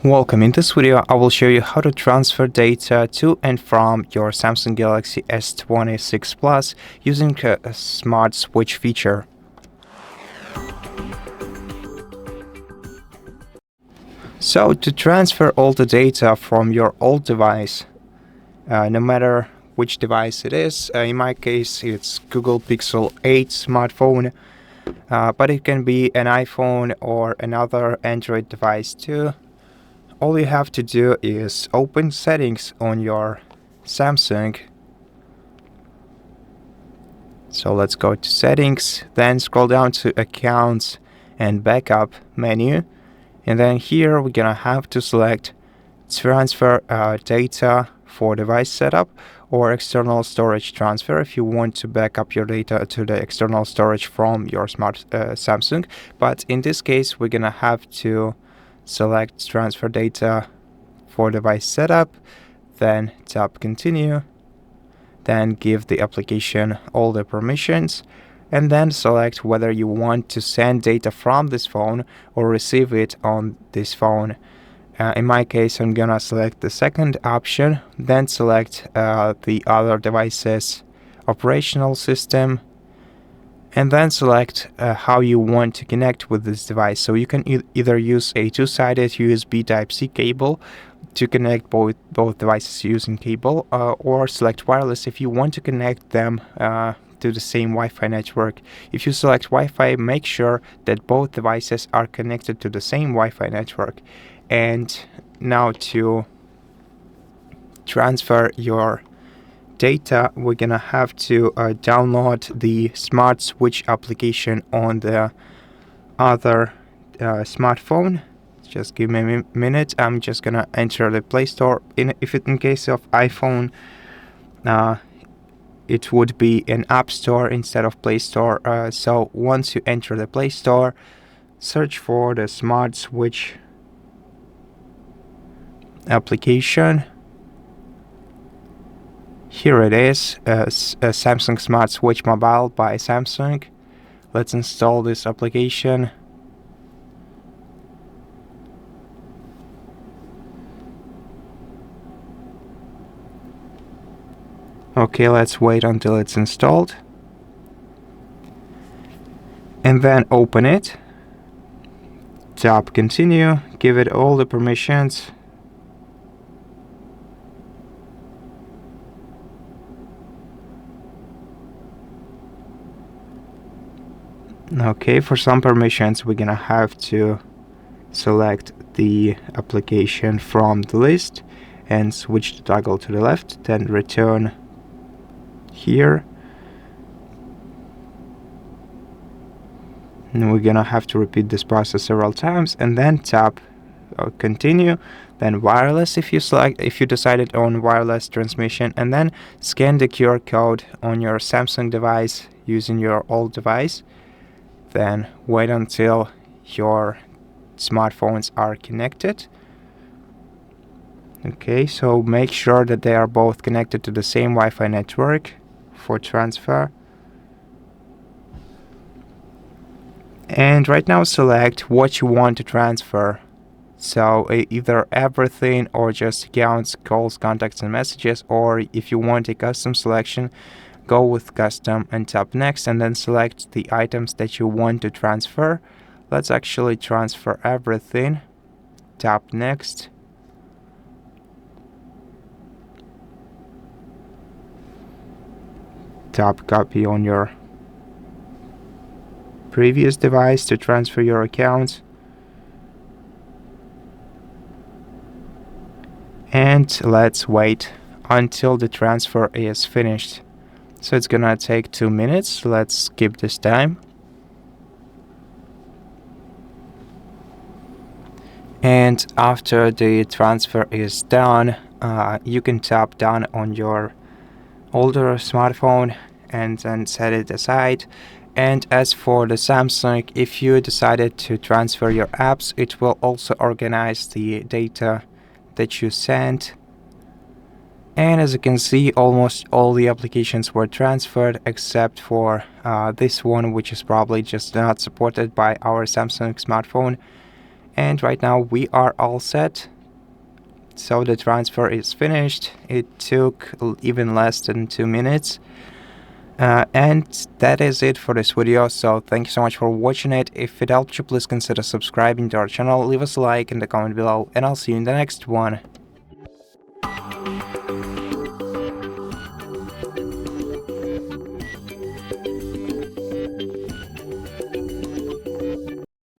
Welcome. In this video, I will show you how to transfer data to and from your Samsung Galaxy S26 Plus using a smart switch feature. So to transfer all the data from your old device, no matter which device it is, in my case it's Google Pixel 8 smartphone, but it can be an iPhone or another Android device too. All you have to do is open settings on your Samsung. So let's go to settings, then scroll down to accounts and backup menu. And then here we're gonna have to select transfer data for device setup or external storage transfer if you want to back up your data to the external storage from your smart Samsung. But in this case, we're gonna have to select transfer data for device setup, then tap continue, then give the application all the permissions, and then select whether you want to send data from this phone or receive it on this phone. In my case, I'm gonna select the second option, then select the other device's operational system, and then select how you want to connect with this device. So you can either use a two-sided USB Type-C cable to connect both devices using cable, or select wireless if you want to connect them to the same Wi-Fi network. If you select Wi-Fi, make sure that both devices are connected to the same Wi-Fi network. And now to transfer your data, we're gonna have to download the smart switch application on the other smartphone. Just give me a minute. I'm just gonna enter the Play Store. In case of iPhone, it would be an App Store instead of Play Store. So once you enter the Play Store, search for the smart switch application. Here it is, a Samsung Smart Switch Mobile by Samsung. Let's install this application. Okay, let's wait until it's installed. And then open it. Tap continue, give it all the permissions. Okay, for some permissions we're gonna have to select the application from the list and switch the toggle to the left, then return here. And we're gonna have to repeat this process several times, and then tap continue, then wireless if you decided on wireless transmission, and then scan the QR code on your Samsung device using your old device. Then wait until your smartphones are connected. Okay, so make sure that they are both connected to the same Wi-Fi network for transfer. And right now select what you want to transfer. So either everything or just accounts, calls, contacts, and messages, or if you want a custom selection, go with custom and tap next, and then select the items that you want to transfer. Let's actually transfer everything. Tap next. Tap copy on your previous device to transfer your accounts. And let's wait until the transfer is finished. So it's gonna take 2 minutes. Let's skip this time. And after the transfer is done, you can tap down on your older smartphone and then set it aside. And as for the Samsung, if you decided to transfer your apps, it will also organize the data that you sent. And as you can see, almost all the applications were transferred except for this one, which is probably just not supported by our Samsung smartphone. And right now we are all set So the transfer is finished. It took even less than 2 minutes. And that is it for this video. So thank you so much for watching it. If it helped you, please consider subscribing to our channel, leave us a like in the comment below, and I'll see you in the next one.